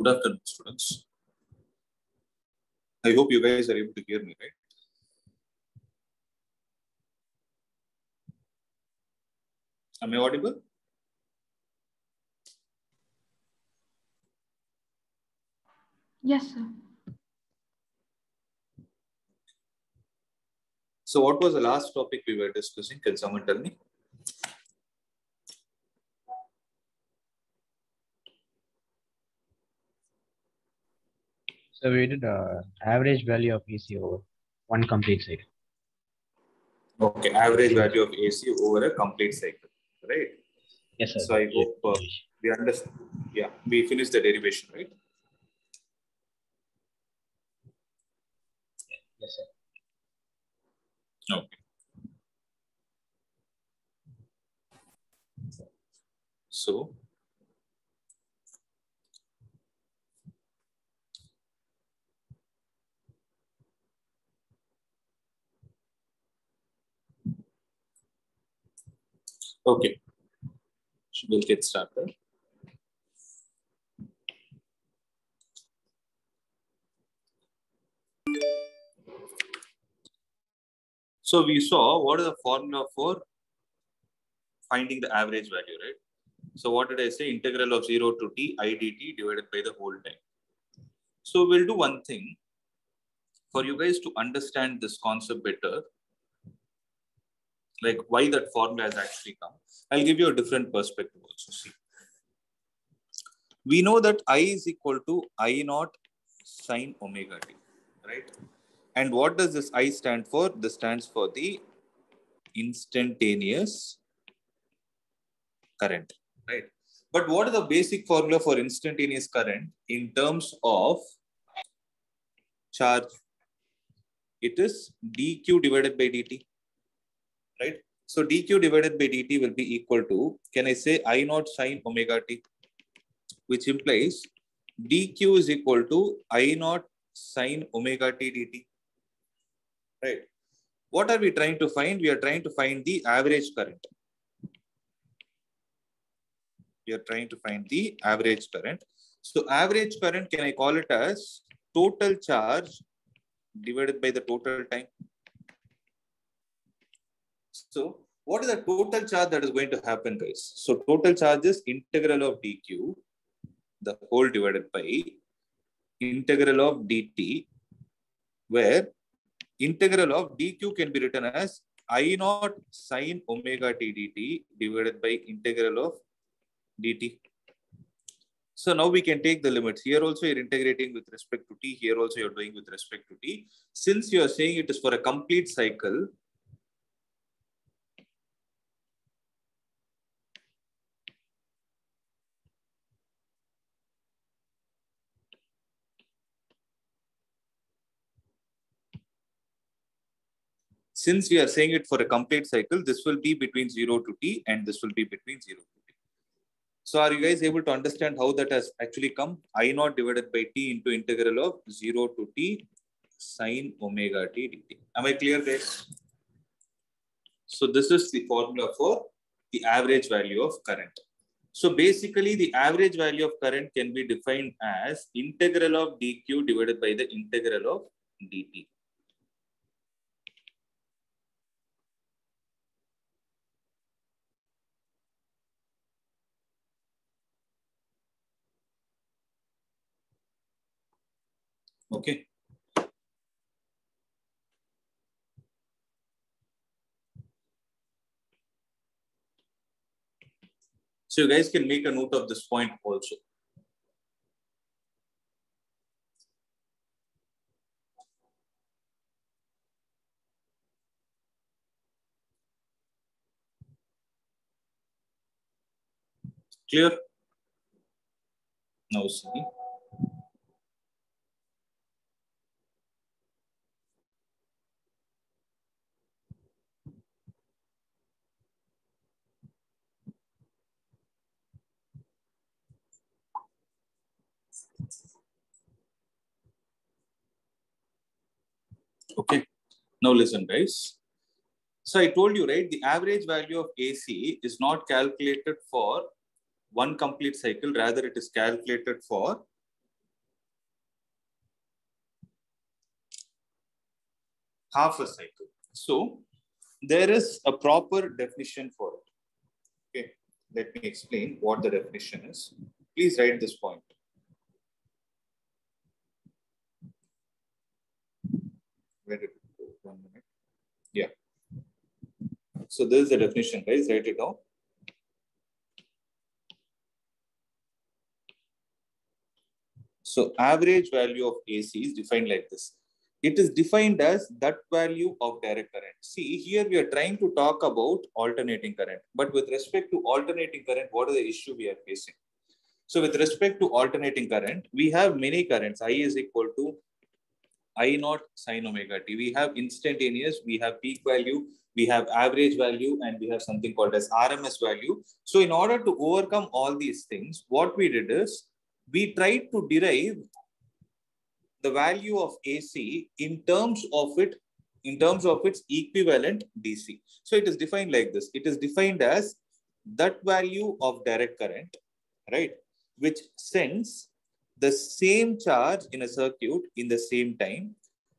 Good afternoon, students. I hope you guys are able to hear me, right? Am I audible? Yes, sir. So what was the last topic we were discussing? Can someone tell me? So we did average value of AC over one complete cycle. Okay, average value of AC over a complete cycle, right? Yes, sir. So I hope we understand. Yeah, we finished the derivation, right? Yes, sir. Okay. So okay, we'll get started. So we saw what is the formula for finding the average value, right? So what did I say? Integral of 0 to t I dt divided by the whole time. So we'll do one thing for you guys to understand this concept better, like why that formula has actually come. I'll give you a different perspective also. See, we know that I is equal to I naught sine omega t, right? And what does this I stand for? This stands for the instantaneous current, right? But what is the basic formula for instantaneous current in terms of charge? It is dq divided by dt, right? So dq divided by dt will be equal to, can I say I naught sine omega t, which implies dq is equal to I naught sine omega t dt, right? What are we trying to find? We are trying to find the average current. We are trying to find the average current. So average current, can I call it as total charge divided by the total time? So what is the total charge that is going to happen, guys? So total charge is integral of dq, the whole divided by integral of dt, where integral of dq can be written as I naught sine omega t dt divided by integral of dt. So now we can take the limits. Here also you're integrating with respect to t. Here also you're doing with respect to t. Since you are saying it is for a complete cycle, since we are saying it for a complete cycle, this will be between 0 to t and this will be between 0 to t. So are you guys able to understand how that has actually come? I naught divided by t into integral of 0 to t sine omega t dt. Am I clear, guys? So this is the formula for the average value of current. So basically the average value of current can be defined as integral of dq divided by the integral of dt. Okay. So you guys can make a note of this point also. Clear? Now see. Okay. Now listen, guys. So I told you, right, the average value of AC is not calculated for one complete cycle. Rather, it is calculated for half a cycle. So there is a proper definition for it. Okay, let me explain what the definition is. Please write this point. Where did it go? 1 minute. Yeah. So this is the definition, guys. Write it down. So average value of AC is defined like this. It is defined as that value of direct current. See, here we are trying to talk about alternating current. But with respect to alternating current, what is the issue we are facing? So with respect to alternating current, we have many currents. I is equal to I naught sine omega t. We have instantaneous, we have peak value, we have average value, and we have something called as RMS value. So in order to overcome all these things, what we did is we tried to derive the value of AC in terms of its equivalent DC. So it is defined like this. It is defined as that value of direct current, right, which sends the same charge in a circuit in the same time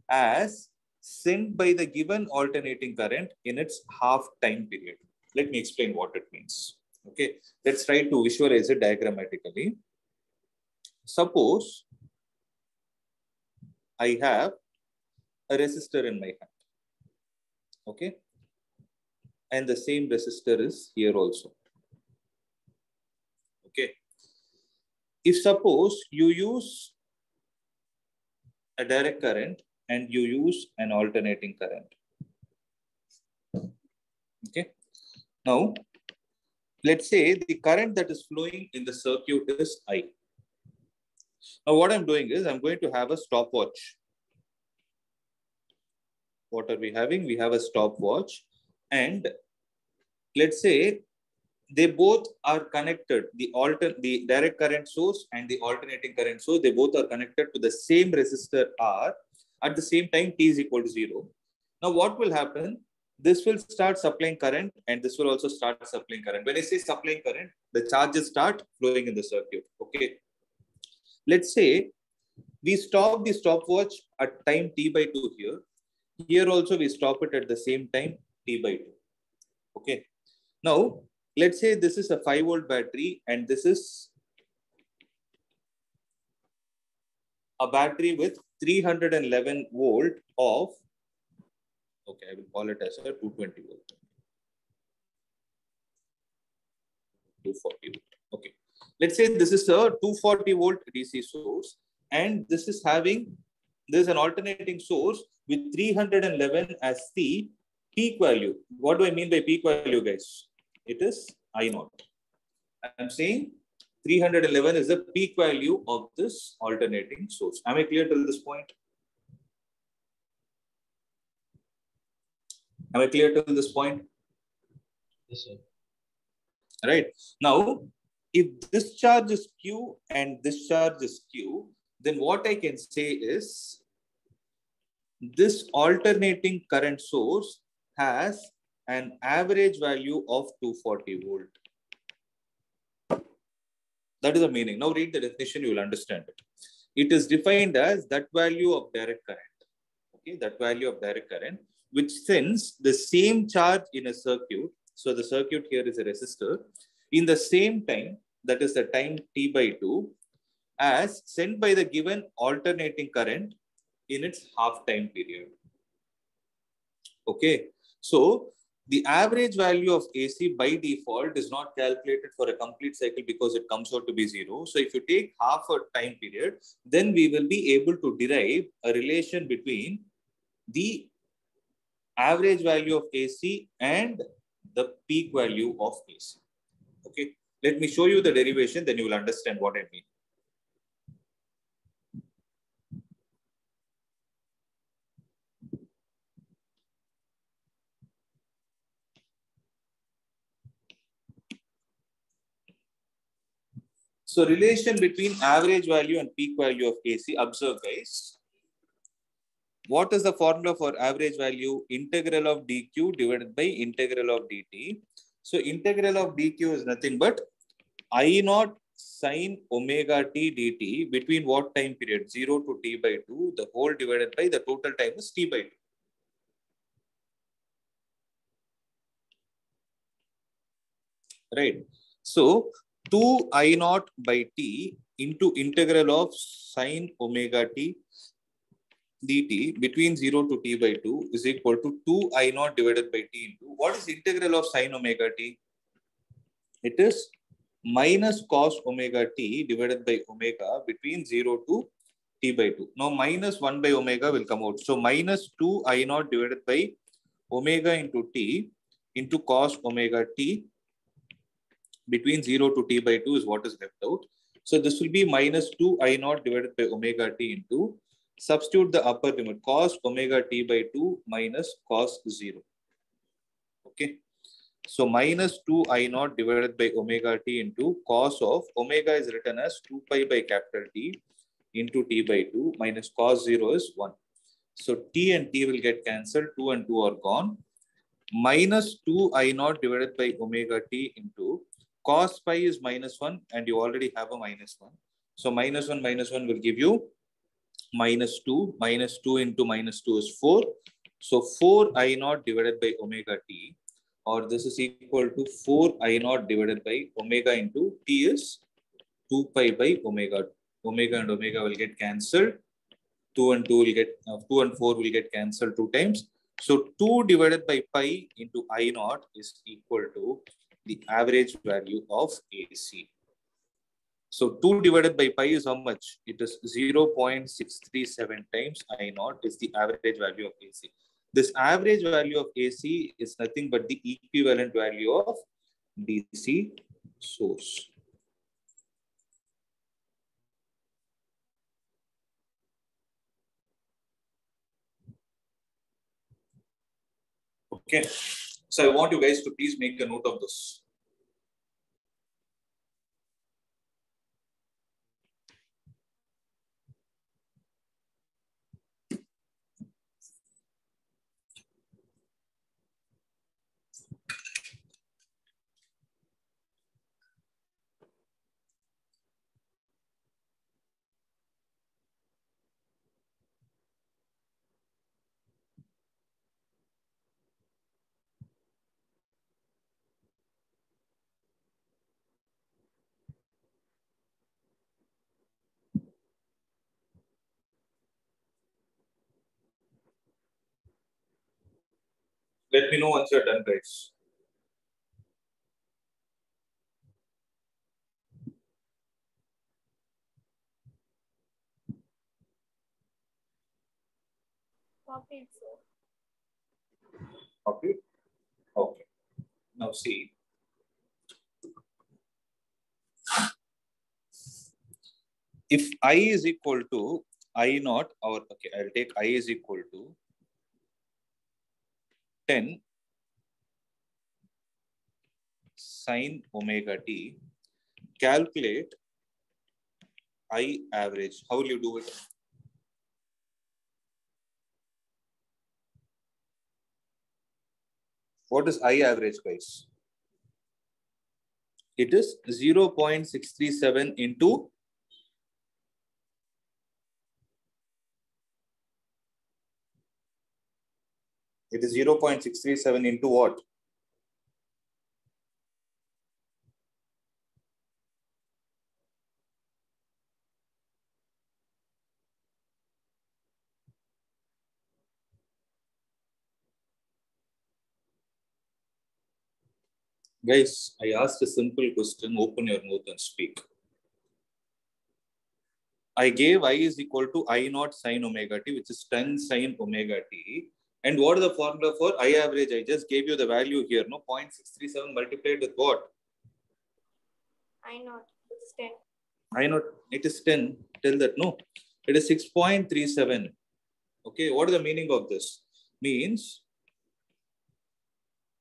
as sent by the given alternating current in its half time period. Let me explain what it means. Okay, let's try to visualize it diagrammatically. Suppose I have a resistor in my hand. Okay, and the same resistor is here also. Okay, if suppose you use a direct current and you use an alternating current. Okay, now let's say the current that is flowing in the circuit is I. Now what I'm doing is I'm going to have a stopwatch. What are we having? We have a stopwatch, and let's say they both are connected. The direct current source and the alternating current source, they both are connected to the same resistor R at the same time t is equal to 0. Now what will happen? This will start supplying current and this will also start supplying current. When I say supplying current, the charges start flowing in the circuit. Okay. Let's say we stop the stopwatch at time t by 2 here. Here also we stop it at the same time t by 2. Okay. Now let's say this is a 5-volt battery and this is a battery with 311 volt of, okay, I will call it as a 220 volt. 240 volt. Okay. Let's say this is a 240 volt DC source and this is an alternating source with 311 as the peak value. What do I mean by peak value, guys? It is I naught. I'm saying 311 is the peak value of this alternating source. Am I clear till this point? Am I clear till this point? Yes, sir. Right. Now, if this charge is Q and this charge is Q, then what I can say is this alternating current source has an average value of 240 volt. That is the meaning. Now read the definition, you will understand it. It is defined as that value of direct current. Okay, that value of direct current, which sends the same charge in a circuit. So the circuit here is a resistor. In the same time, that is the time t by 2, as sent by the given alternating current in its half time period. Okay, so the average value of AC by default is not calculated for a complete cycle because it comes out to be 0. So if you take half a time period, then we will be able to derive a relation between the average value of AC and the peak value of AC. Okay, let me show you the derivation, then you will understand what I mean. So relation between average value and peak value of AC, observe guys. What is the formula for average value? Integral of dq divided by integral of dt. So integral of dq is nothing but I naught sine omega t dt between what time period? 0 to t by 2, the whole divided by the total time is t by 2. right? So 2 I naught by t into integral of sine omega t dt between 0 to t by 2 is equal to 2 I naught divided by t into, what is integral of sine omega t? It is minus cos omega t divided by omega between 0 to t by 2. Now minus 1 by omega will come out. So minus 2 I naught divided by omega into t into cos omega t between 0 to t by 2 is what is left out. So this will be minus 2 I naught divided by omega t into, substitute the upper limit, cos omega t by 2 minus cos 0. Okay. So minus 2 I naught divided by omega t into cos of omega is written as 2 pi by capital T into t by 2 minus cos 0 is 1. So t and t will get cancelled. 2 and 2 are gone. Minus 2 I naught divided by omega t into cos pi is minus 1 and you already have a minus 1. So minus 1 will give you minus 2. Minus 2 into minus 2 is 4. So 4 I naught divided by omega t, or this is equal to 4 I naught divided by omega into t is 2 pi by omega. Omega and omega will get cancelled. 2 and 2 will get 2 and 4 will get cancelled 2 times. So 2 divided by pi into I naught is equal to the average value of AC. So 2 divided by pi is how much? It is 0.637 times I naught is the average value of AC. This average value of AC is nothing but the equivalent value of DC source. Okay. So I want you guys to please make a note of this. Let me know once you're done, guys. Copied, sir. Okay. Okay. Now see. If I is equal to I naught, or okay, I'll take I is equal to 10 sine omega t, calculate I average. How will you do it? What is I average, guys? It is 0.637 into it is 0.637 into what? Guys, I asked a simple question. Open your mouth and speak. I gave I is equal to I naught sine omega t, which is 10 sine omega t. And what is the formula for I average? I just gave you the value here, no? 0.637 multiplied with what? I naught. It's 10. I naught, it is 10. Tell that, no? It is 6.37. Okay, what is the meaning of this? Means,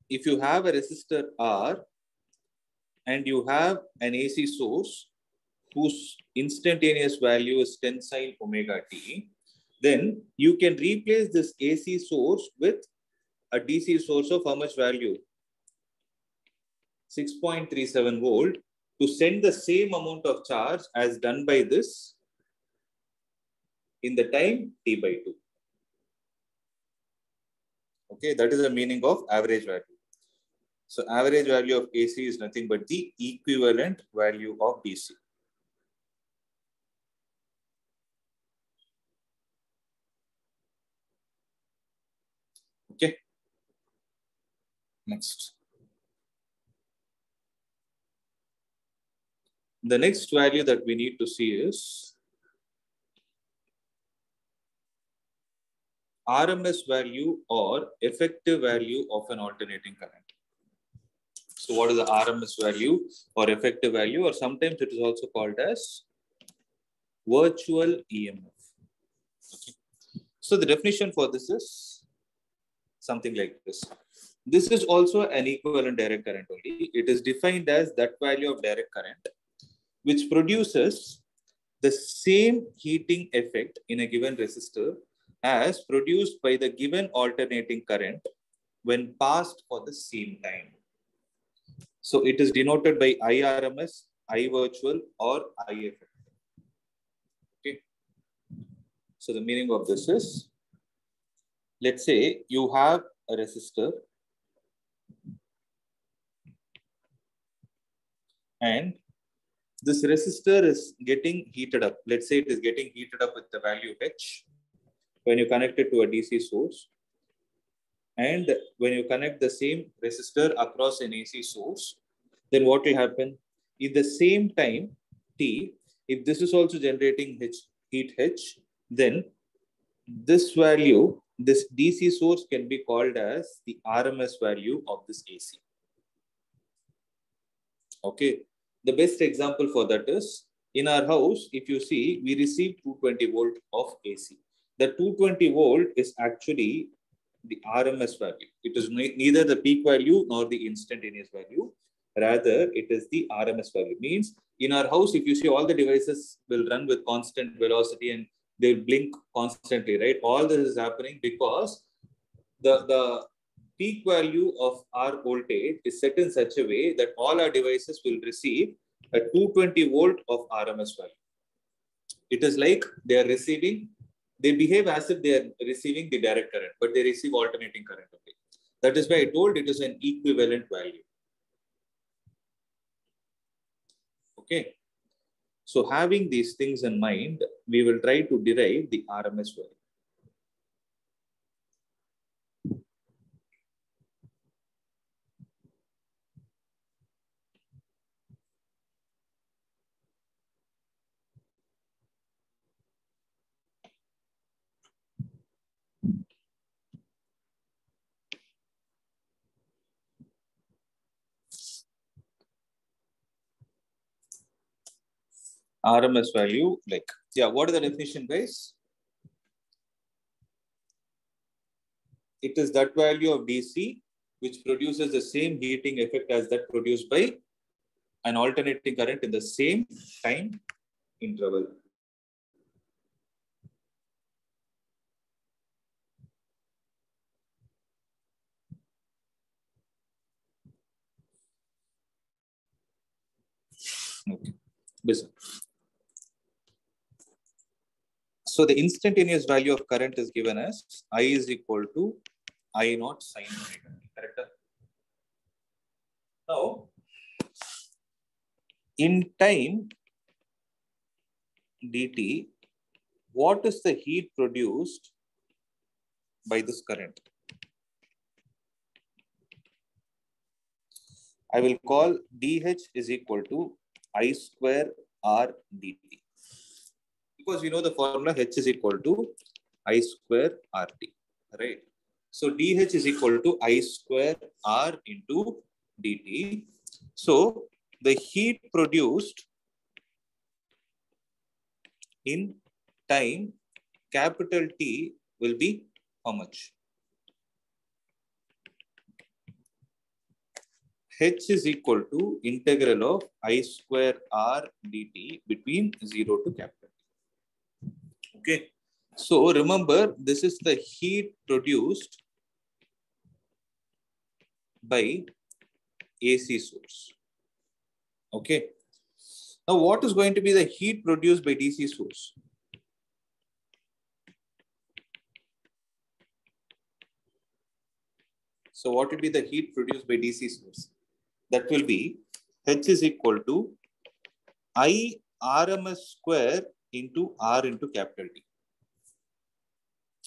if you have a resistor R and you have an AC source whose instantaneous value is 10 sine omega t, then you can replace this AC source with a DC source of how much value? 6.37 volt to send the same amount of charge as done by this in the time t by 2. Okay, that is the meaning of average value. So average value of AC is nothing but the equivalent value of DC. Okay. Next. The next value that we need to see is RMS value or effective value of an alternating current. So what is the RMS value or effective value, or sometimes it is also called as virtual EMF. Okay. So the definition for this is something like this. This is also an equivalent direct current only. It is defined as that value of direct current which produces the same heating effect in a given resistor as produced by the given alternating current when passed for the same time. So it is denoted by IRMS, I virtual, or I effective. Okay. So the meaning of this is, let's say you have a resistor and this resistor is getting heated up. Let's say it is getting heated up with the value H when you connect it to a DC source. And when you connect the same resistor across an AC source, then what will happen? In the same time, T, if this is also generating heat H, then this value, this DC source can be called as the RMS value of this AC. Okay. The best example for that is in our house, if you see, we receive 220 volt of AC. The 220 volt is actually the RMS value. It is neither the peak value nor the instantaneous value. Rather, it is the RMS value. Means in our house, if you see, all the devices will run with constant velocity and they'll blink constantly, right? All this is happening because the peak value of our voltage is set in such a way that all our devices will receive a 220 volt of RMS value. It is like they are receiving, they behave as if they are receiving the direct current, but they receive alternating current only. That is why I told it is an equivalent value. Okay. So having these things in mind, we will try to derive the RMS value. RMS value, like, yeah, what is the definition, guys? It is that value of DC which produces the same heating effect as that produced by an alternating current in the same time interval. Okay. Listen. So the instantaneous value of current is given as I is equal to I naught sine omega. Correct? Now, in time dt, what is the heat produced by this current? I will call dH is equal to I square R dt. Because we know the formula H is equal to I square RT, right? So dH is equal to I square R into dt. So the heat produced in time capital T will be how much? H is equal to integral of I square R dt between 0 to capital T. Okay. So remember, this is the heat produced by AC source. Okay. Now, what is going to be the heat produced by DC source? So what will be the heat produced by DC source? That will be H is equal to I RMS square into R into capital T.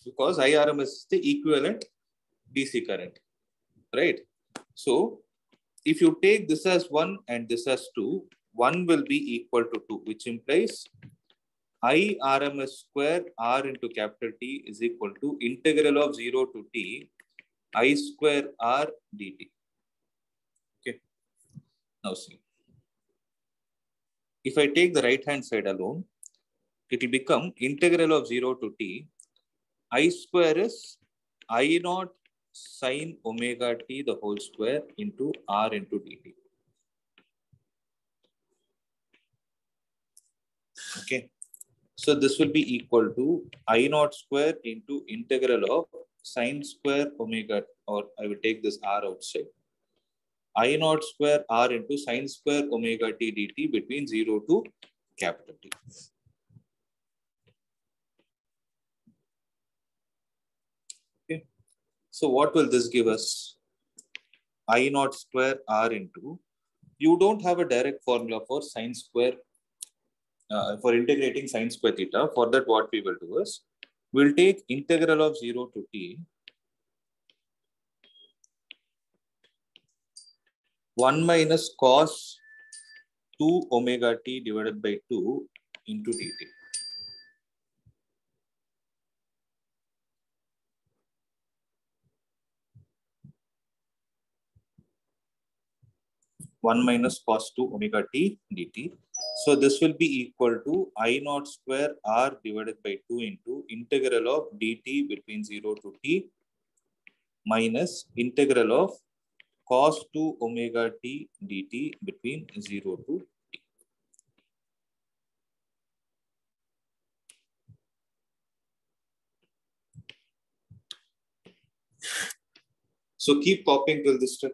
Because I RMS is the equivalent DC current, right? So if you take this as 1 and this as 2, 1 will be equal to 2, which implies I RMS square R into capital T is equal to integral of 0 to T I square R dt. Okay. Now see. If I take the right hand side alone, it will become integral of 0 to T. I square is I naught sine omega T the whole square into R into dt. Okay. So this will be equal to I naught square into integral of sine square omega, or I will take this R outside. I naught square R into sine square omega T dt between 0 to capital T. Okay. So what will this give us? I naught square R into, you don't have a direct formula for sine square, for integrating sine square theta. For that, what we will do is, we'll take integral of 0 to T 1 minus cos 2 omega T divided by 2 into dt. One minus cos 2 omega T dt. So this will be equal to I naught square R divided by 2 into integral of dt between 0 to T minus integral of cos 2 omega T dt between 0 to T. So keep copying till this step.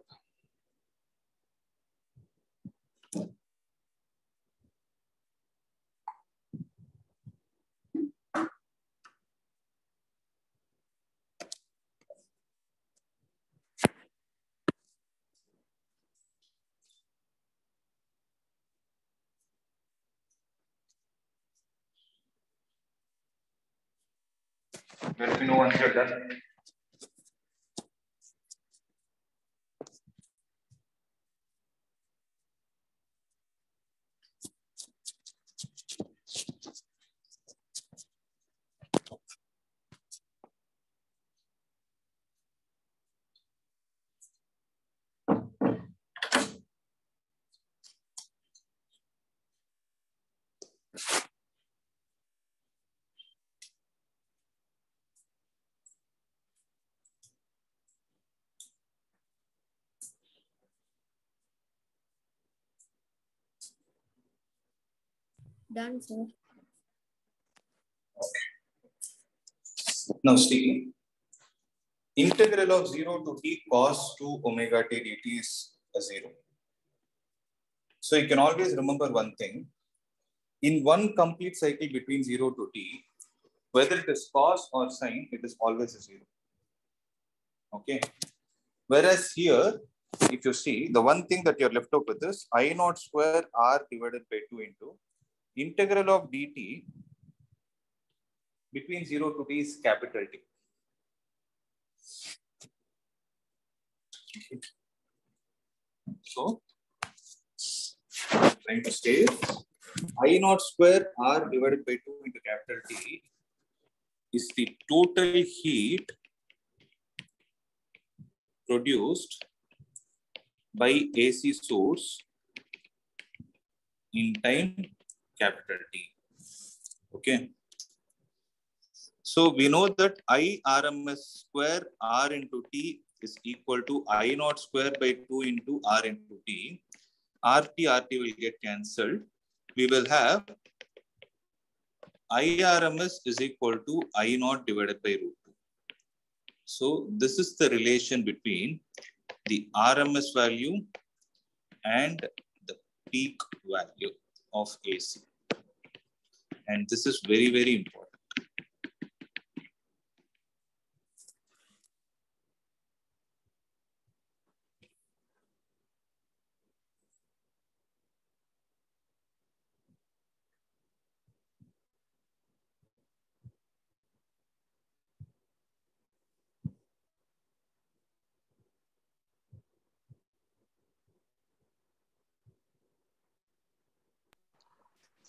Let me know once you're done. Done, sir. Now see, integral of 0 to T cos 2 omega T dt is a 0. So you can always remember one thing. In one complete cycle between 0 to T, whether it is cos or sine, it is always a 0. Okay. Whereas here, if you see, the one thing that you're left up with is I naught square R divided by 2 into integral of dt between 0 to T is capital T. Okay. So, I'm trying to say I naught square R divided by 2 into capital T is the total heat produced by AC source in time capital T. Okay. So we know that I RMS square R into T is equal to I naught square by 2 into R into T. RT will get cancelled. We will have I RMS is equal to I naught divided by root 2. So this is the relation between the RMS value and the peak value of AC. And this is very, very important.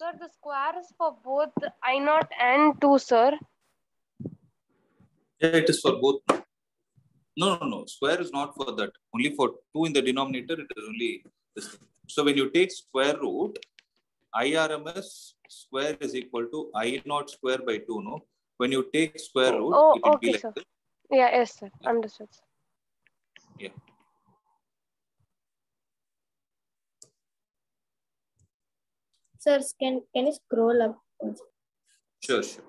Sir, the square is for both I0 and 2, sir. Yeah, it is for both. No. Square is not for that. Only for 2 in the denominator, it is only this thing. So when you take square root, IRMS square is equal to I0 square by 2, no? When you take square root, Oh, it will okay, be like sir. this. Yeah, yes, sir. Understood. Yeah. Sir, can you scroll up? Sure. Sir,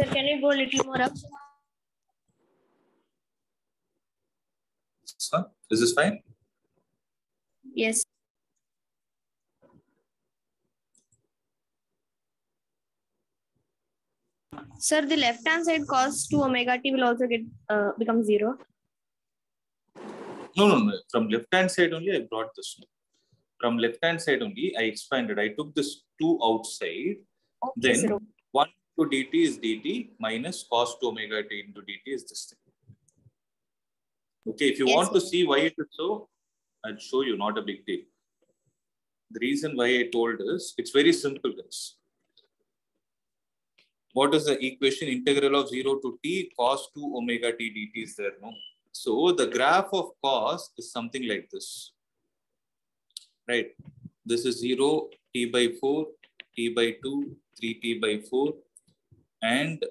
can you go a little more up? Sir, is this fine? Yes. Sir, the left hand side cos 2 omega t will also get become 0. No. From left hand side only, I brought this. From left hand side only, I expanded. I took this 2 outside. Okay, Then sir. 1 to dt is dt minus cos 2 omega t into dt is this thing. Okay, if you Yes, want to sir. see why it is so, I'll show you, not a big deal. The reason why I told is, it's very simple, guys. What is the equation? Integral of 0 to t cos 2 omega t dt is there, no? So the graph of cos is something like this, right? This is 0, t by 4, t by 2, 3t by 4, and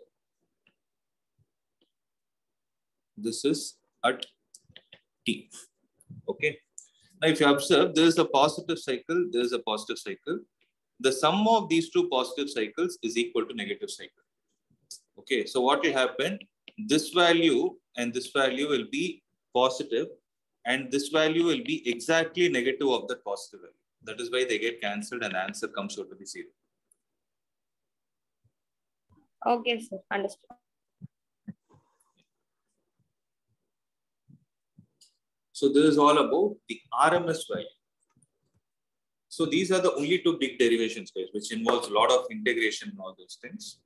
this is at t. Okay. Now, if you observe, there is a positive cycle, there is a positive cycle. The sum of these two positive cycles is equal to negative cycle. Okay. So what will happen? This value and this value will be positive, and this value will be exactly negative of the positive value. That is why they get cancelled and answer comes out to be 0. Okay, sir. Understood. So this is all about the RMS value. So these are the only two big derivations, guys, which involves a lot of integration and all those things.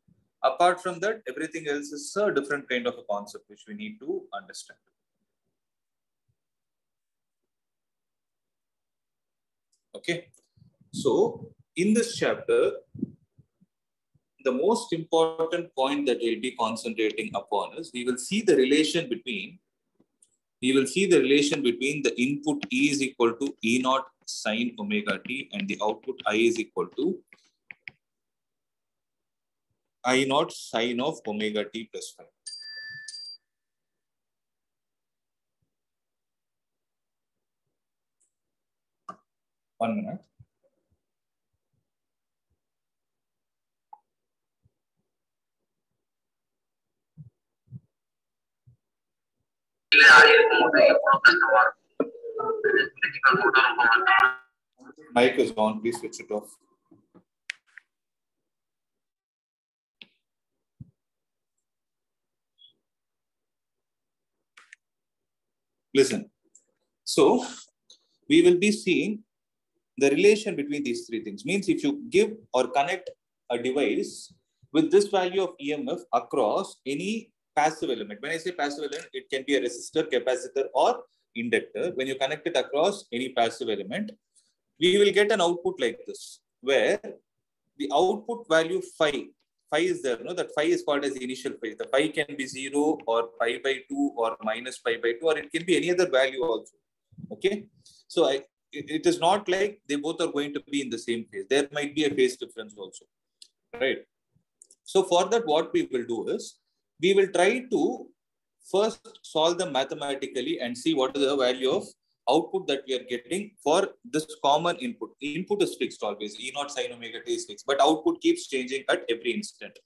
Apart from that, everything else is a different kind of a concept which we need to understand. Okay. So in this chapter, the most important point that we'll be concentrating upon is we will see the relation between the input E is equal to E naught sine omega t and the output I is equal to I naught sine of omega t plus 5. One minute. Mic is on, please switch it off. Listen. So we will be seeing the relation between these three things. Means if you give or connect a device with this value of EMF across any passive element. When I say passive element, it can be a resistor, capacitor, or inductor. When you connect it across any passive element, we will get an output like this, where the output value phi is there, no? That phi is called as the initial phi. The phi can be 0 or pi by 2 or minus pi by 2, or it can be any other value also. Okay. So it is not like they both are going to be in the same phase. There might be a phase difference also, right? So for that, what we will do is, we will try to first solve them mathematically and see what is the value of output that we are getting for this common input. Input is fixed always. E naught sine omega t is fixed, but output keeps changing at every instant.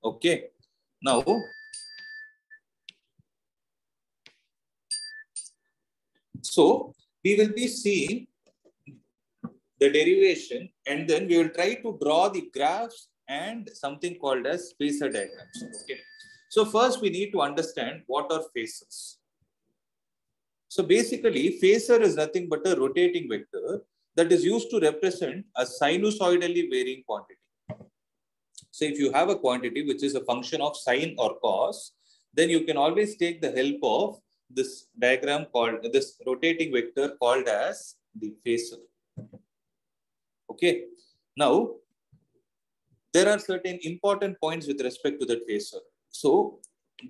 Okay. Now, so we will be seeing the derivation, and then we will try to draw the graphs and something called as phasor diagrams. Okay. So first we need to understand what are phases. So basically, phasor is nothing but a rotating vector that is used to represent a sinusoidally varying quantity. So if you have a quantity which is a function of sine or cos, then you can always take the help of this diagram called this rotating vector called as the phasor. Okay. Now, there are certain important points with respect to that phasor. So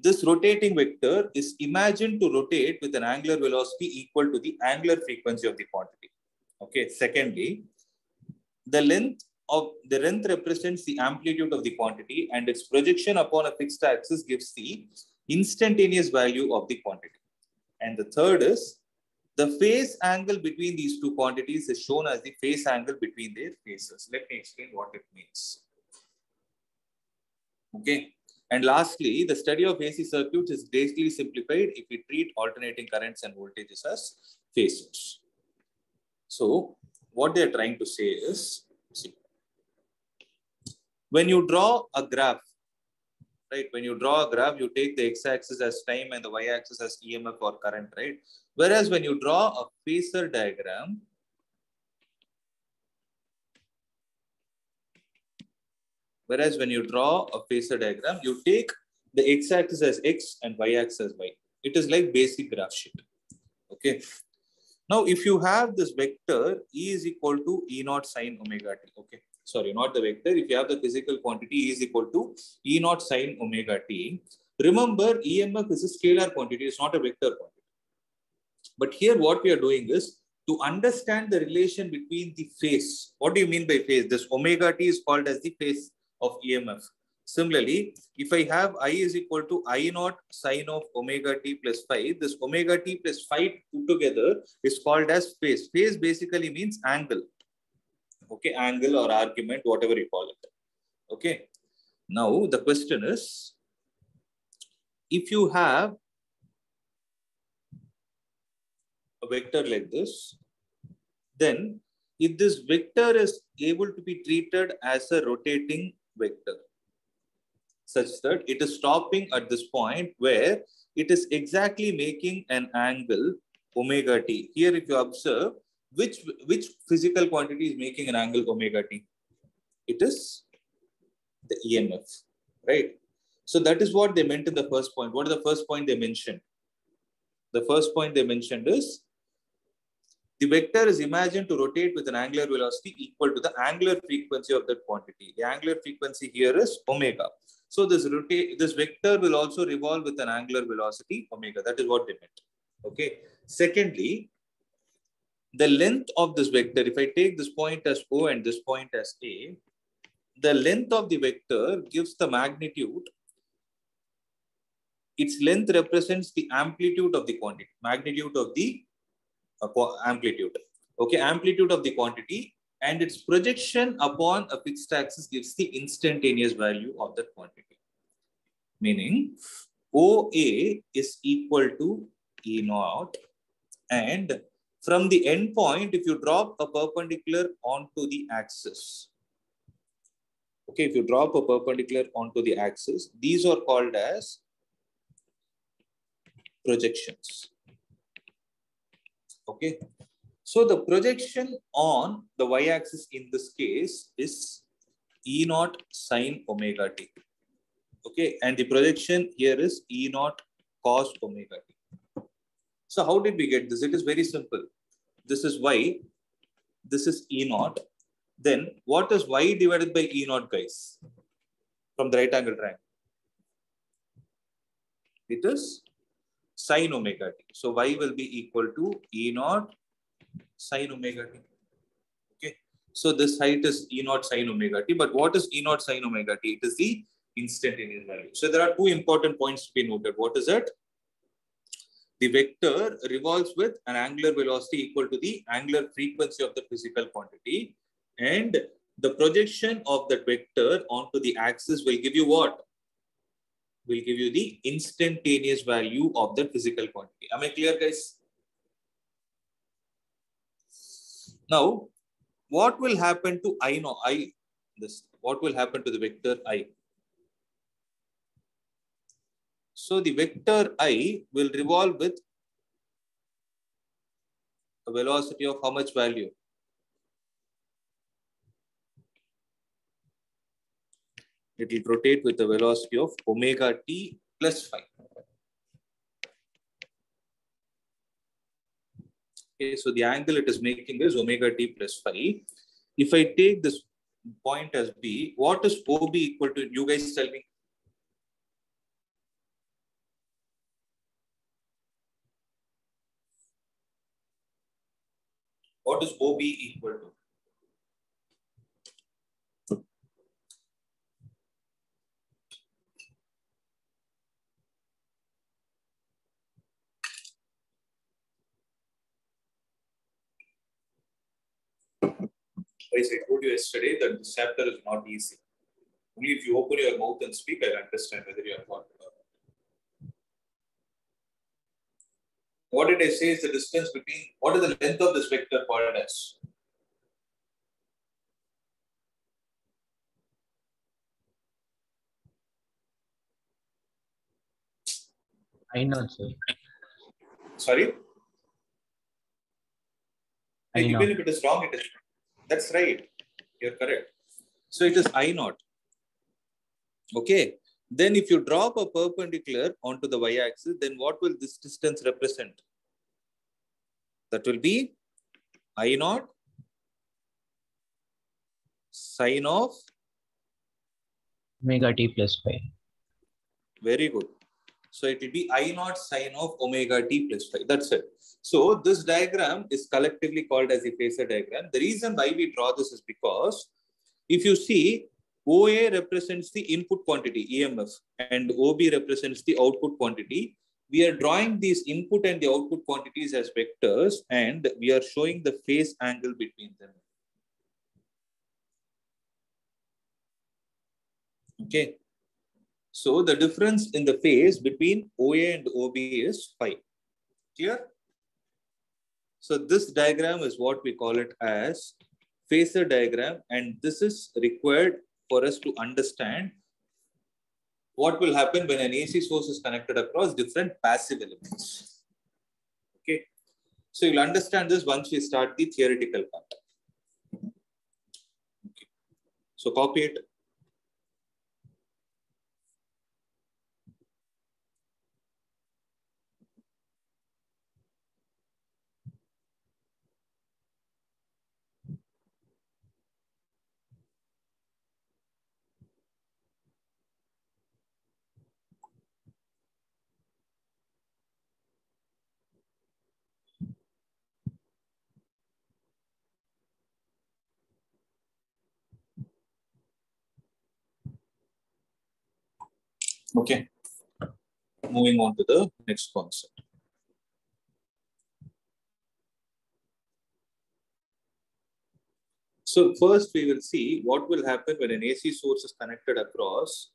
this rotating vector is imagined to rotate with an angular velocity equal to the angular frequency of the quantity. Okay. Secondly, the length represents the amplitude of the quantity, and its projection upon a fixed axis gives the instantaneous value of the quantity. And the third is the phase angle between these two quantities is shown as the phase angle between their phases. Let me explain what it means. Okay. And lastly, the study of AC circuits is greatly simplified if we treat alternating currents and voltages as phasors. So what they're trying to say is, see, when you draw a graph, right? When you draw a graph, you take the x-axis as time and the y-axis as EMF or current, right? Whereas when you draw a phasor diagram, you take the x-axis as x and y-axis as y. It is like basic graph sheet. Okay. Now, if you have this vector, E is equal to E naught sine omega t. Okay. Sorry, not the vector. If you have the physical quantity, E is equal to E naught sine omega t. Remember, EMF is a scalar quantity. It's not a vector quantity. But here what we are doing is to understand the relation between the phase. What do you mean by phase? This omega t is called as the phase of EMF. Similarly, if I have I is equal to I naught sine of omega t plus phi, this omega t plus phi put together is called as phase. Phase basically means angle. Okay, angle or argument, whatever you call it. Okay. Now the question is, if you have a vector like this, then if this vector is able to be treated as a rotating vector, such that it is stopping at this point where it is exactly making an angle omega t. Here, if you observe, which physical quantity is making an angle omega t? It is the EMF, right? So that is what they meant in the first point. What is the first point they mentioned? The first point they mentioned is the vector is imagined to rotate with an angular velocity equal to the angular frequency of that quantity. The angular frequency here is omega. So this vector will also revolve with an angular velocity omega. That is what they meant. Okay. Secondly, the length of this vector, if I take this point as O and this point as A, the length of the vector gives the magnitude. Its length represents the amplitude of the quantity, magnitude of the amplitude. Okay, amplitude of the quantity, and its projection upon a fixed axis gives the instantaneous value of that quantity. Meaning, OA is equal to E naught, and from the end point, if you drop a perpendicular onto the axis, okay, if you drop a perpendicular onto the axis, these are called as projections. Okay, so the projection on the y-axis in this case is E naught sine omega t. Okay, and the projection here is E naught cos omega t. So how did we get this? It is very simple. This is y, this is E naught. Then what is y divided by E naught, guys? From the right angle triangle. It is sine omega t. So y will be equal to E naught sine omega t. Okay. So this height is E naught sine omega t. But what is E naught sine omega t? It is the instantaneous value. So there are two important points to be noted. What is it? The vector revolves with an angular velocity equal to the angular frequency of the physical quantity. And the projection of that vector onto the axis will give you what? Will give you the instantaneous value of the physical quantity. Am I clear, guys? Now, what will happen to what will happen to the vector I? So the vector I will revolve with a velocity of how much value? It will rotate with a velocity of omega t plus phi. Okay, so the angle it is making is omega t plus phi. If I take this point as B, what is OB equal to? You guys tell me. What is OB equal to? Guys, I told you yesterday that this chapter is not easy. Only if you open your mouth and speak, I'll understand whether you are thought about it. What did I say is the distance between, what is the length of this vector called as? I know, sir. Sorry? I know. Even if it is wrong, it is. That's right. You're correct. So it is I naught. Okay. Then if you drop a perpendicular onto the y-axis, then what will this distance represent? That will be I naught sine of Omega t plus phi. very good. So it will be I naught sine of omega t plus phi. That's it. So this diagram is collectively called as a phasor diagram. The reason why we draw this is because if you see, OA represents the input quantity, EMF, and OB represents the output quantity. We are drawing these input and the output quantities as vectors, and we are showing the phase angle between them. Okay. So the difference in the phase between OA and OB is phi. Clear? So this diagram is what we call it as phasor diagram, and this is required for us to understand what will happen when an AC source is connected across different passive elements. Okay. So you'll understand this once we start the theoretical part. Okay. So copy it. Okay. Moving on to the next concept. So first we will see what will happen when an AC source is connected across.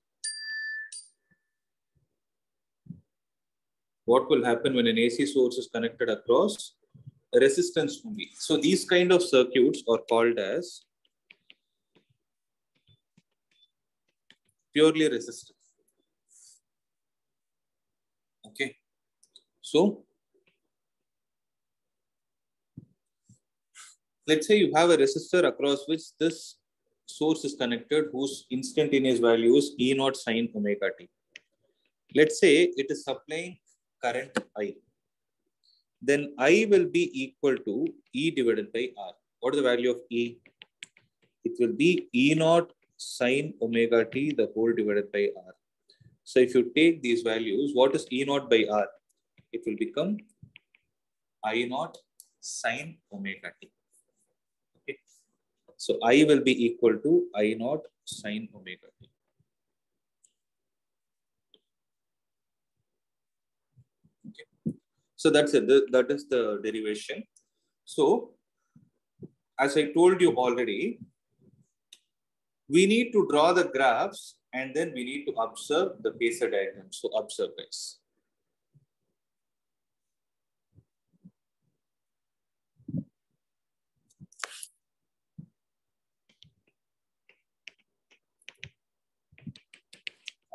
What will happen when an AC source is connected across a resistance only. So these kind of circuits are called as purely resistive. Okay. So let's say you have a resistor across which this source is connected, whose instantaneous value is E naught sine omega t. Let's say it is supplying current I. Then I will be equal to E divided by R. What is the value of E? It will be E naught sine omega t the whole divided by R. So if you take these values, what is E naught by R? It will become I naught sine omega t. Okay. So I will be equal to I naught sine omega t. Okay. So that's it. That is the derivation. So as I told you already, we need to draw the graphs and then we need to observe the phasor diagram. So observe, guys.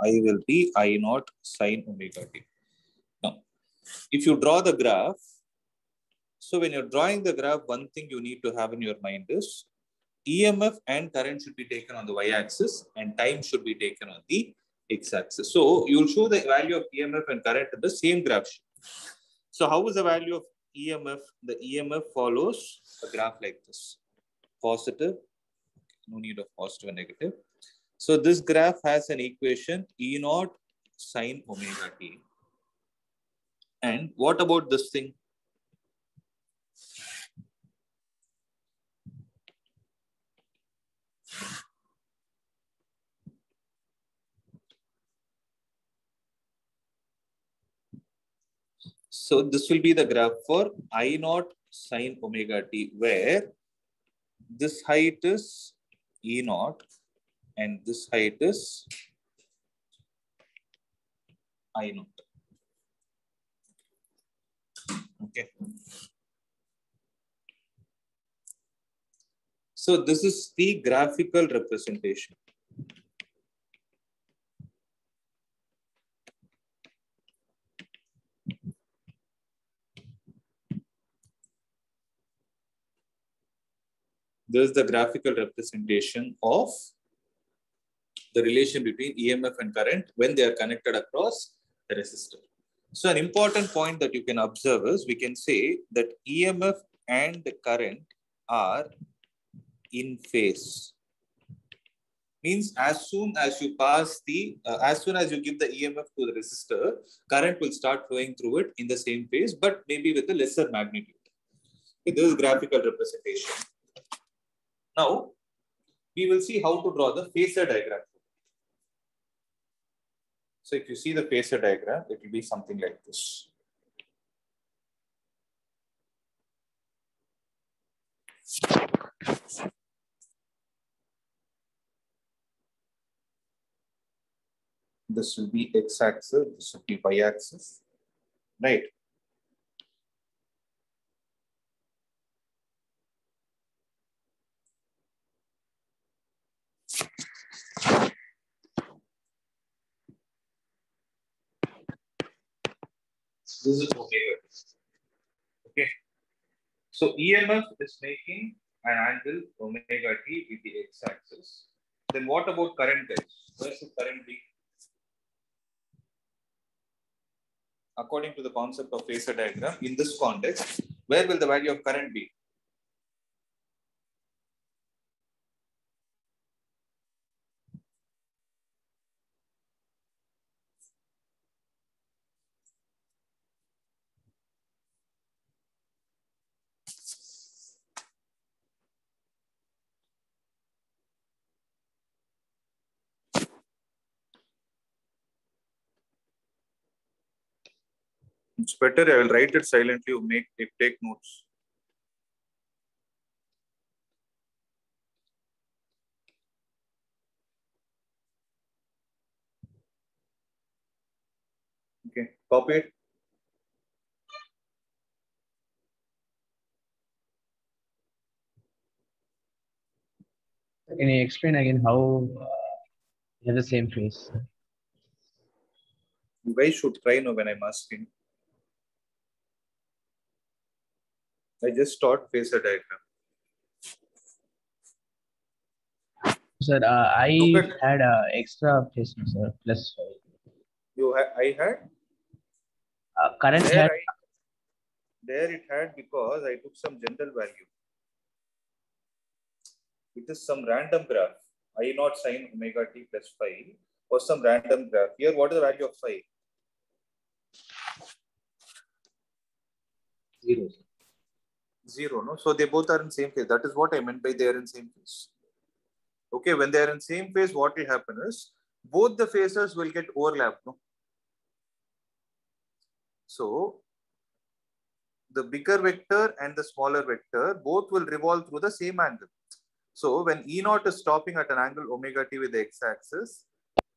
I will be I naught sine omega t. Now, if you draw the graph, So when you're drawing the graph, one thing you need to have in your mind is EMF and current should be taken on the y-axis and time should be taken on the x-axis. So you'll show the value of EMF and current in the same graph sheet. So how is the value of EMF? The EMF follows a graph like this. Positive, no need of positive and negative. So this graph has an equation E0 sine omega t. And what about this thing? So this will be the graph for I0 sine omega t, where this height is E0 and this height is I0. Okay. So this is the graphical representation. This is the graphical representation of the relation between EMF and current when they are connected across the resistor. So an important point that you can observe is we can say that EMF and current are in phase. Means as soon as you pass the, as soon as you give the EMF to the resistor, current will start flowing through it in the same phase, but maybe with a lesser magnitude. Okay, this is graphical representation. Now, we will see how to draw the phasor diagram. So if you see the phasor diagram, it will be something like this. This will be x-axis, this will be y-axis, right? This is omega. Okay. So EMF is making an angle omega t with the x-axis. Then what about current, guys? Where should current be? According to the concept of phasor diagram, in this context, where will the value of current be? It's better I will write it silently, you take notes. Okay, copy it. Can you explain again how they have the same phase? You guys should try now when I'm asking. I just taught phasor diagram. Sir, I had extra phase, sir, plus 5. I had? Current there had. There it had because I took some general value. It is some random graph. I0 sine omega t plus 5 was some random graph. Here, what is the value of 5? 0. 0, no? So they both are in same phase. That is what I meant by they are in same phase. Okay, when they are in same phase, what will happen is both the phasors will get overlapped. No? So the bigger vector and the smaller vector both will revolve through the same angle. So when E0 is stopping at an angle omega t with the x-axis,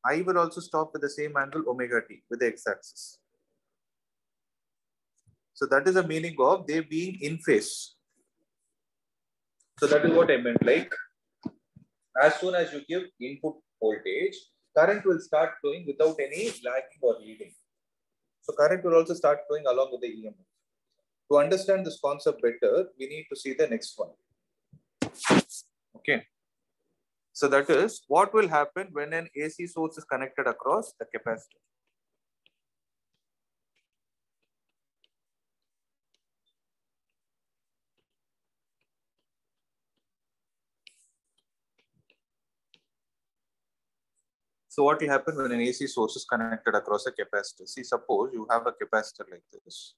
I will also stop with the same angle omega t with the x-axis. So that is the meaning of they being in phase. So that is what I meant. Like as soon as you give input voltage, current will start flowing without any lagging or leading. So current will also start flowing along with the EMF. To understand this concept better, we need to see the next one. Okay. So that is what will happen when an AC source is connected across a capacitor. So what will happen when an AC source is connected across a capacitor? See, suppose you have a capacitor like this.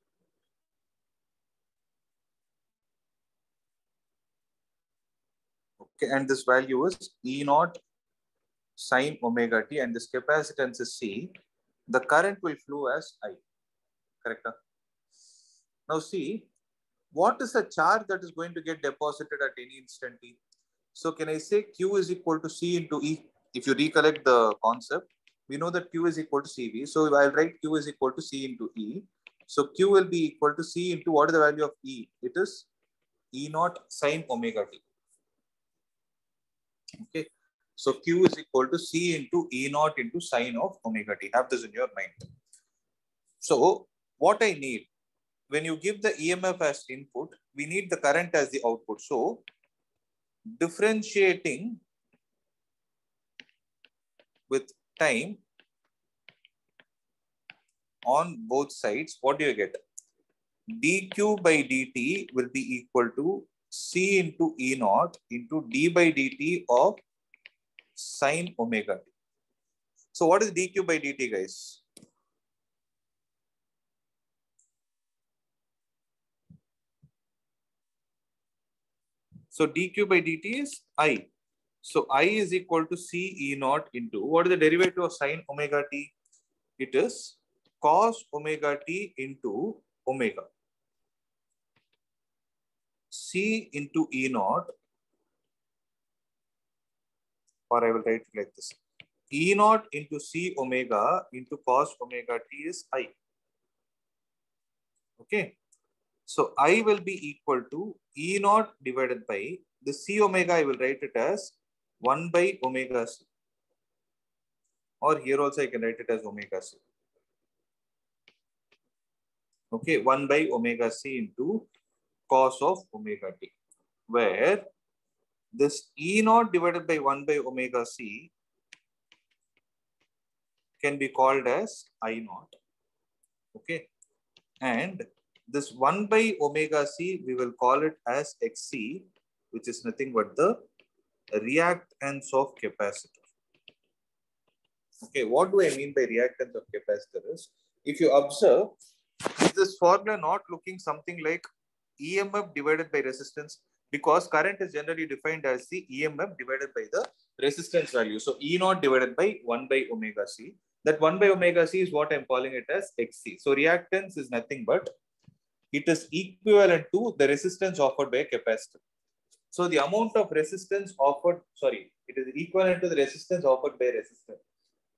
Okay, and this value is E naught sine omega t, and this capacitance is C. The current will flow as I. Correct? Now see, what is the charge that is going to get deposited at any instant t? So can I say Q is equal to C into E? If you recollect the concept, we know that Q is equal to CV. So I'll write Q is equal to C into E. So Q will be equal to C into what is the value of E? It is E naught sine omega t. Okay. So Q is equal to C into E naught into sine of omega t. Have this in your mind. So what I need, when you give the EMF as input, we need the current as the output. So differentiating with time on both sides, what do you get? dq by dt will be equal to C into E naught into d by dt of sine omega t. So what is dq by dt, guys? So dq by dt is I. So I is equal to C E naught into, what is the derivative of sine omega t? It is cos omega t into omega. C into E naught, or I will write it like this. E naught into C omega into cos omega t is I. Okay. So I will be equal to E naught divided by the C omega. I will write it as 1 by omega C. Or here also I can write it as omega C. Okay, 1 by omega C into cos of omega t, where this E naught divided by 1 by omega C can be called as I naught. Okay, and this 1 by omega C, we will call it as XC, which is nothing but the reactance of capacitor. Okay, what do I mean by reactance of capacitor is, if you observe, is this formula not looking something like EMF divided by resistance? Because current is generally defined as the EMF divided by the resistance value. So E naught divided by 1 by omega C. That 1 by omega C is what I'm calling it as XC. So reactance is nothing but it is equivalent to the resistance offered by a capacitor. So the amount of resistance offered, it is equivalent to the resistance offered by a resistor.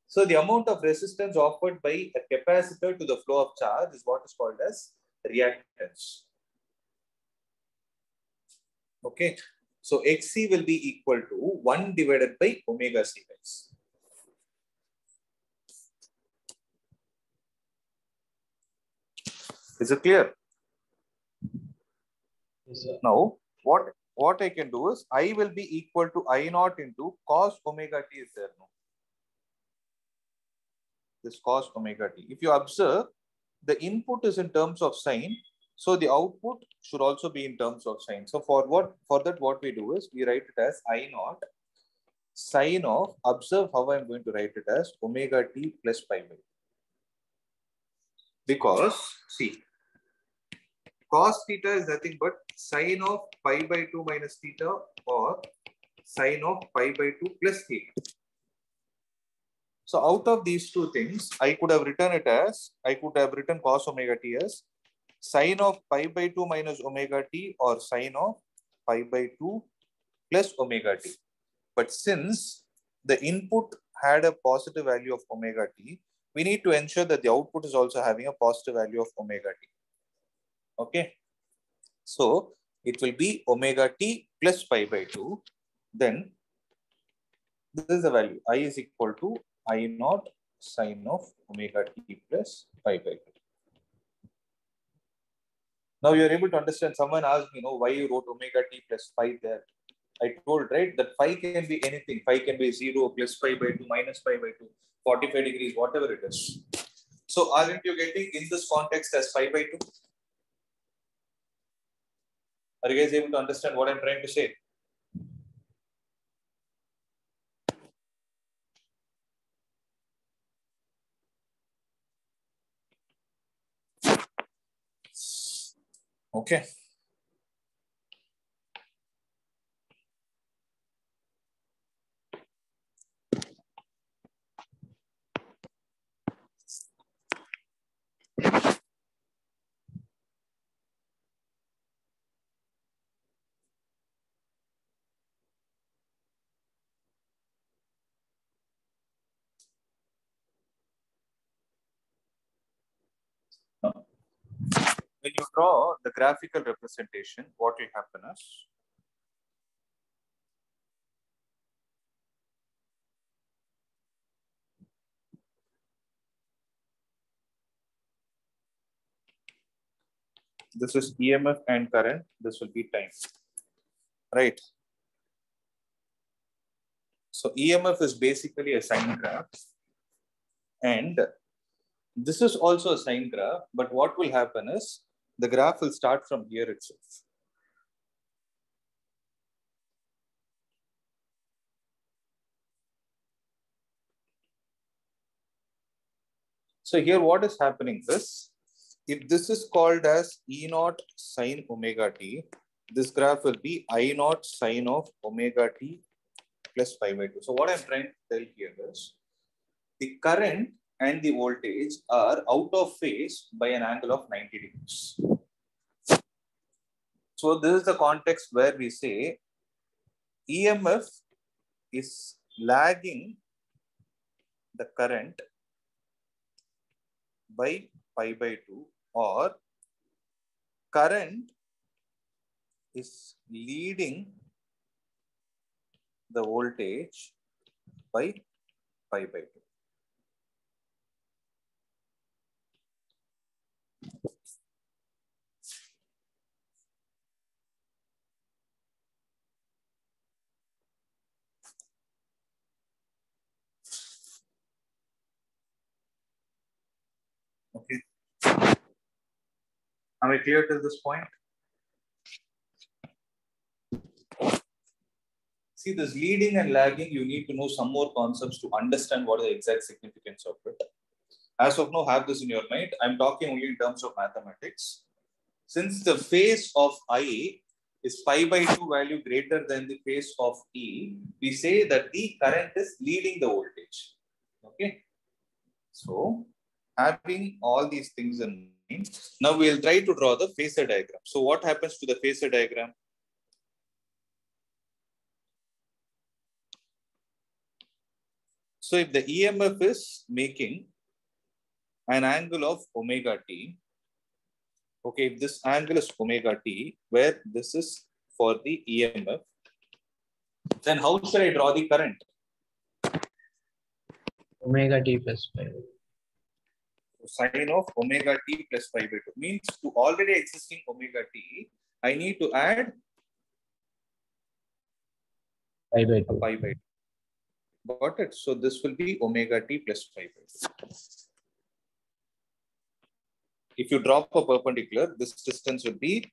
So the amount of resistance offered by a capacitor to the flow of charge is what is called as reactance. Okay. So XC will be equal to 1 divided by omega C, guys. Is it clear? Yes, sir. Now, what I can do is I will be equal to I naught into cos omega t is there. No? This cos omega t. If you observe, the input is in terms of sine, so the output should also be in terms of sine. So for that, what we do is we write it as I naught sine of, observe how I'm going to write it as omega t plus pi by 2. Because see, cos theta is nothing but sine of pi by 2 minus theta or sine of pi by 2 plus theta. So out of these two things, I could have written cos omega t as sine of pi by 2 minus omega t or sine of pi by 2 plus omega t. But since the input had a positive value of omega t, we need to ensure that the output is also having a positive value of omega t. Okay. So it will be omega t plus pi by 2. Then this is the value. I is equal to I naught sine of omega t plus pi by 2. Now you're able to understand. Someone asked me, why you wrote omega t plus 5 there. I told, right, that 5 can be anything. 5 can be 0, plus 5 by 2, minus 5 by 2, 45 degrees, whatever it is. So aren't you getting in this context as 5 by 2? Are you guys able to understand what I'm trying to say? Okay. When you draw the graphical representation, what will happen is, this is EMF and current, this will be time, right? So EMF is basically a sine graph, and this is also a sine graph, but what will happen is the graph will start from here itself. So here what is happening is, if this is called as E naught sine omega t, this graph will be I naught sine of omega t plus 5 by 2. So what I'm trying to tell here is, the current and the voltage are out of phase by an angle of 90 degrees. So this is the context where we say EMF is lagging the current by pi by 2, or current is leading the voltage by pi by 2. Okay. Am I clear till this point? See, this leading and lagging, you need to know some more concepts to understand what is the exact significance of it. As of now, have this in your mind. I'm talking only in terms of mathematics. Since the phase of I is pi by 2 value greater than the phase of E, we say that the current is leading the voltage. Okay. So, having all these things in mind, now we'll try to draw the phasor diagram. So, what happens to the phasor diagram? So, if the EMF is making an angle of omega t, okay, if this angle is omega t, where this is for the EMF, then how should I draw the current? Omega t plus 5. So sine of omega t plus 5 by 2 means to already existing omega t, I need to add Pi by 2. pi by 2. Got it? So this will be omega t plus 5 by 2. If you drop a perpendicular, this distance will be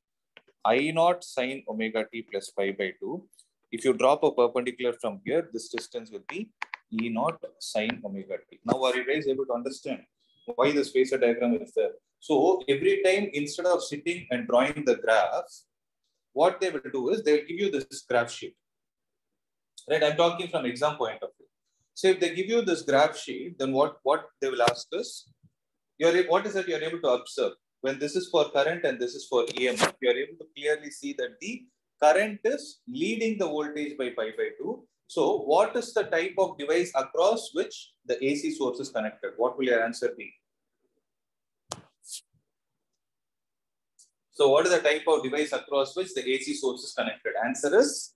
I naught sine omega t plus 5 by 2. If you drop a perpendicular from here, this distance will be E naught sine omega t. Now, are you guys able to understand why this phasor diagram is there? So, every time instead of sitting and drawing the graph, what they will do is they will give you this graph sheet. Right? I'm talking from exam point of view. So, if they give you this graph sheet, then what they will ask is, what is that you're able to observe? When this is for current and this is for EMF, you're able to clearly see that the current is leading the voltage by pi by 2. So what is the type of device across which the AC source is connected? What will your answer be? So what is the type of device across which the AC source is connected? Answer is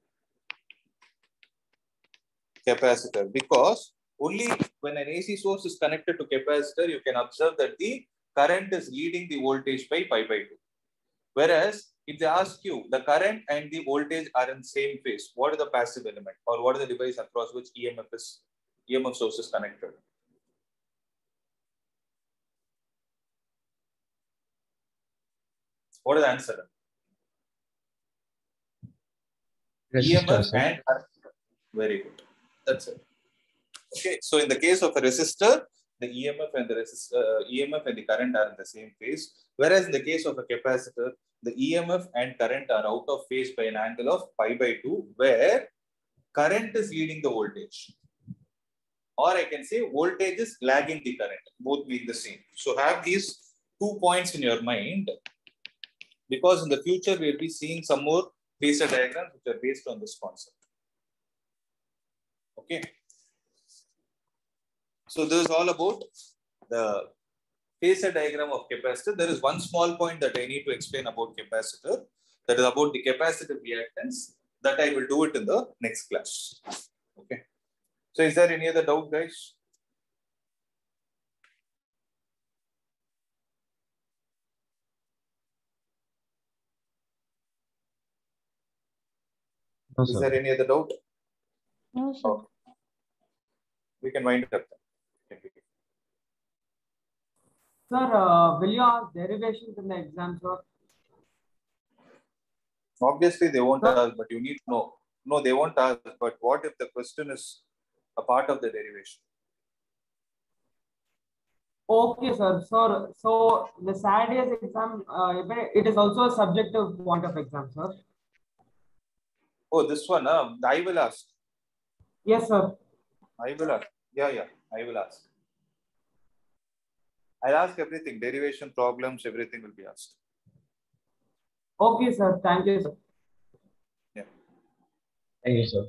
capacitor, because only when an AC source is connected to capacitor, you can observe that the current is leading the voltage by pi by 2. Whereas if they ask you the current and the voltage are in same phase, what is the passive element or what is the device across which EMF source is connected? What is the answer? Resistor, EMF sir. and very good. That's it. Okay. So in the case of a resistor, the EMF and the current are in the same phase. Whereas in the case of a capacitor, the EMF and current are out of phase by an angle of pi by 2, where current is leading the voltage. Or I can say voltage is lagging the current, both being the same. So have these 2 points in your mind, because in the future we'll be seeing some more phasor diagrams which are based on this concept. Okay. So this is all about the phasor diagram of capacitor. There is one small point that I need to explain about capacitor, that is about the capacitive reactance, that I will do it in the next class. Okay. So is there any other doubt, guys? No, Is sir. there any other doubt? No, sir. Okay. We can wind it up then. Sir, will you ask derivations in the exam, sir? Obviously, they won't ask, but you need to know. No, they won't ask, but what if the question is a part of the derivation? Okay, sir. So the Saturday's exam, it is also a subjective point of exam, sir. Oh, this one, I will ask. Yes, sir. I will ask. Yeah, I will ask. I'll ask everything, derivation problems, everything will be asked. Okay, sir. Thank you, sir. Yeah. Thank you, sir.